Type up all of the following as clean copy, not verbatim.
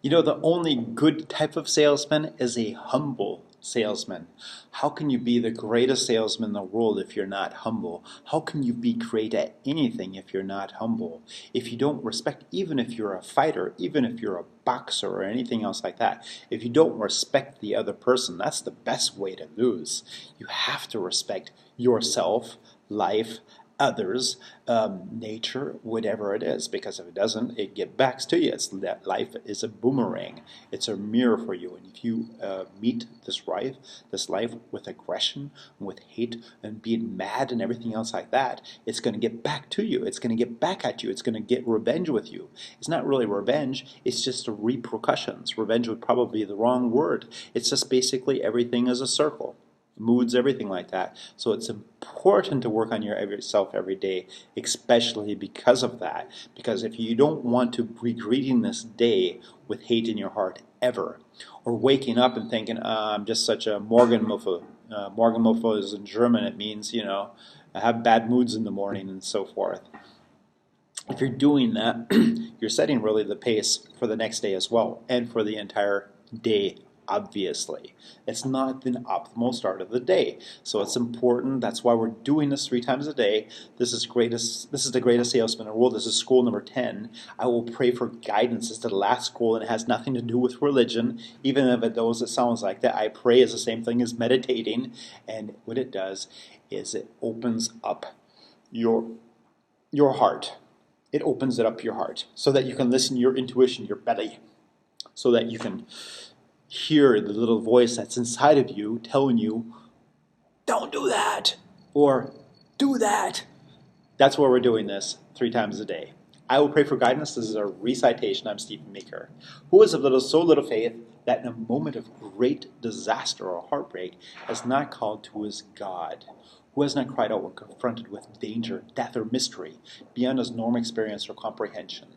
You know, the only good type of salesman is a humble salesman. How can you be the greatest salesman in the world if you're not humble? How can you be great at anything if you're not humble? If you don't respect, even if you're a fighter, even if you're a boxer or anything else like that, if you don't respect the other person, that's the best way to lose. You have to respect yourself, life, others, nature, whatever it is, because if it doesn't, it get back to you. It's that life is a boomerang. It's a mirror for you, and if you meet this life with aggression, with hate, and being mad and everything else like that, it's going to get back to you. It's going to get back at you. It's going to get revenge with you. It's not really revenge. It's just repercussions. Revenge would probably be the wrong word. It's just basically everything is a circle. Moods, everything like that. So it's important to work on yourself every day, especially because of that. Because if you don't want to be greeting this day with hate in your heart ever, or waking up and thinking, I'm just such a Morgenmuffel. Morgenmuffel is in German. It means, I have bad moods in the morning and so forth. If you're doing that, you're setting really the pace for the next day as well, and for the entire day. Obviously, it's not the optimal start of the day, so it's important. That's why we're doing this 3 times a day. This is the greatest salesman in the world. This is school number 10. I will pray for guidance. It's the last school, and it has nothing to do with religion, even if it sounds like that. I pray is the same thing as meditating, and what it does is it opens up your heart. It opens it up your heart so that you can listen to your intuition, your belly, so that you can hear the little voice that's inside of you telling you, don't do that, or do that. That's why we're doing this 3 times a day. I will pray for guidance. This is a recitation. I'm Stephen Meeker. Who is of so little faith that in a moment of great disaster or heartbreak has not called to his God? Who has not cried out when confronted with danger, death, or mystery beyond his normal experience or comprehension?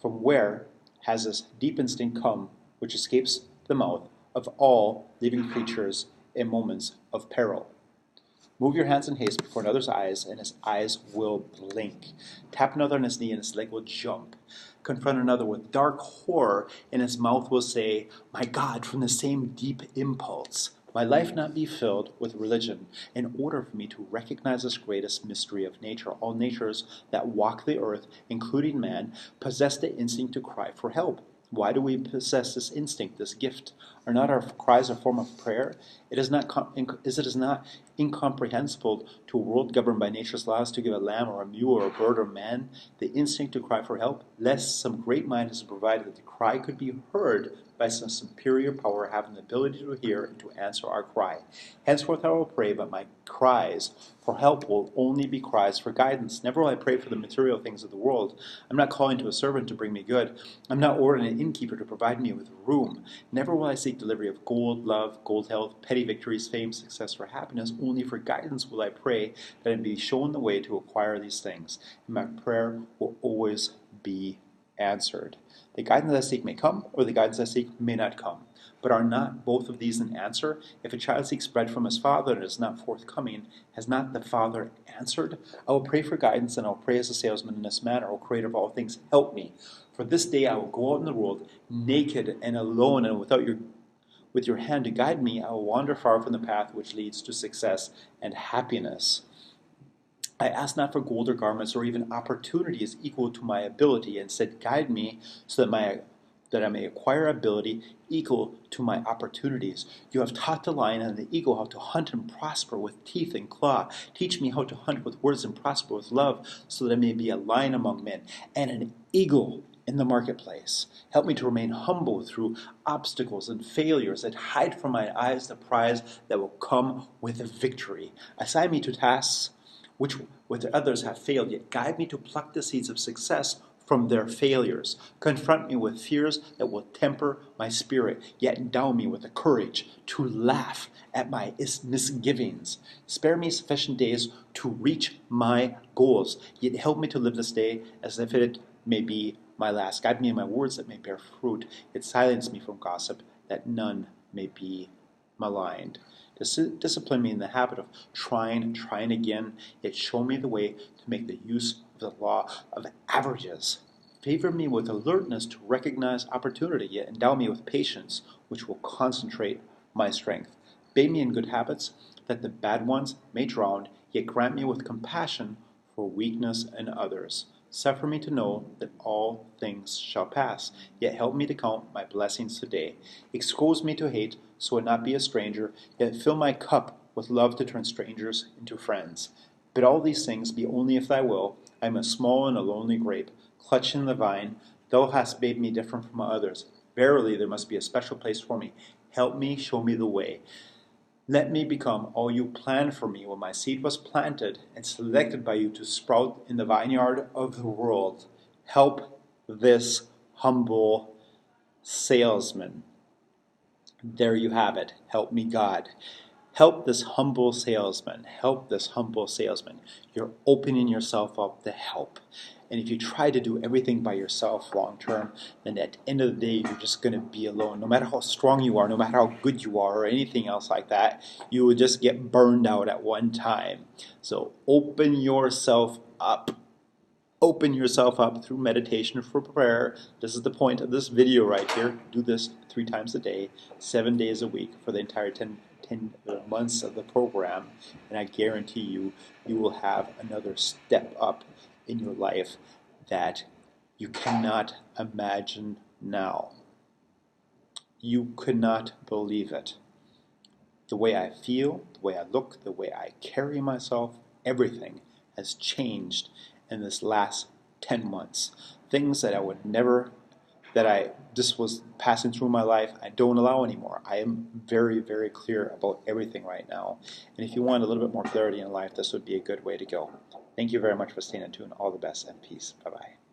From where has this deep instinct come which escapes the mouth of all living creatures in moments of peril? Move your hands in haste before another's eyes, and his eyes will blink. Tap another on his knee, and his leg will jump. Confront another with dark horror, and his mouth will say, my God, from the same deep impulse. My life not be filled with religion, in order for me to recognize this greatest mystery of nature. All natures that walk the earth, including man, possess the instinct to cry for help. Why do we possess this instinct, this gift? Are not our cries a form of prayer? It is not incomprehensible to a world governed by nature's laws to give a lamb or a mule or a bird or man the instinct to cry for help, lest some great mind has provided that the cry could be heard by some superior power having the ability to hear and to answer our cry. Henceforth I will pray, but my cries for help will only be cries for guidance. Never will I pray for the material things of the world. I'm not calling to a servant to bring me good. I'm not ordering an innkeeper to provide me with room. Never will I seek delivery of gold, love, gold health, petty victories, fame, success, or happiness. Only for guidance will I pray that I be shown the way to acquire these things. And my prayer will always be answered. The guidance I seek may come, or the guidance I seek may not come. But are not both of these an answer? If a child seeks bread from his father and is not forthcoming, has not the father answered? I will pray for guidance, and I will pray as a salesman in this manner. O Creator of all things, help me. For this day I will go out in the world, naked and alone, and with your hand to guide me, I will wander far from the path which leads to success and happiness. I ask not for gold or garments or even opportunities equal to my ability. Instead, guide me so that I may acquire ability equal to my opportunities. You have taught the lion and the eagle how to hunt and prosper with teeth and claw. Teach me how to hunt with words and prosper with love, so that I may be a lion among men and an eagle in the marketplace. Help me to remain humble through obstacles and failures, and hide from my eyes the prize that will come with victory. Assign me to tasks which with others have failed, yet guide me to pluck the seeds of success from their failures. Confront me with fears that will temper my spirit, yet endow me with the courage to laugh at my misgivings. Spare me sufficient days to reach my goals, yet help me to live this day as if it may be my last. Guide me in my words that may bear fruit, yet silence me from gossip, that none may be maligned. Discipline me in the habit of trying again, yet show me the way to make the use of the law of averages. Favor me with alertness to recognize opportunity, yet endow me with patience, which will concentrate my strength. Bathe me in good habits, that the bad ones may drown, yet grant me with compassion for weakness in others. Suffer me to know that all things shall pass, yet help me to count my blessings today. Expose me to hate, so it not be a stranger, yet fill my cup with love to turn strangers into friends. But all these things be only if thy will. I am a small and a lonely grape, clutched in the vine. Thou hast made me different from others. Verily, there must be a special place for me. Help me, show me the way. Let me become all you planned for me when my seed was planted and selected by you to sprout in the vineyard of the world. Help this humble salesman. There you have it. Help me, God. Help this humble salesman. Help this humble salesman. You're opening yourself up to help. And if you try to do everything by yourself long term, then at the end of the day, you're just going to be alone. No matter how strong you are, no matter how good you are, or anything else like that, you will just get burned out at one time. So open yourself up. Open yourself up through meditation for prayer. This is the point of this video right here. Do this 3 times a day, 7 days a week for the entire 10 months of the program, and I guarantee you, you will have another step up in your life that you cannot imagine now. You could not believe it. The way I feel, the way I look, the way I carry myself, everything has changed in this last 10 months. Things that I would never, that I just was passing through my life, I don't allow anymore. I am very, very clear about everything right now. And if you want a little bit more clarity in life, this would be a good way to go. Thank you very much for staying in tune. All the best and peace. Bye-bye.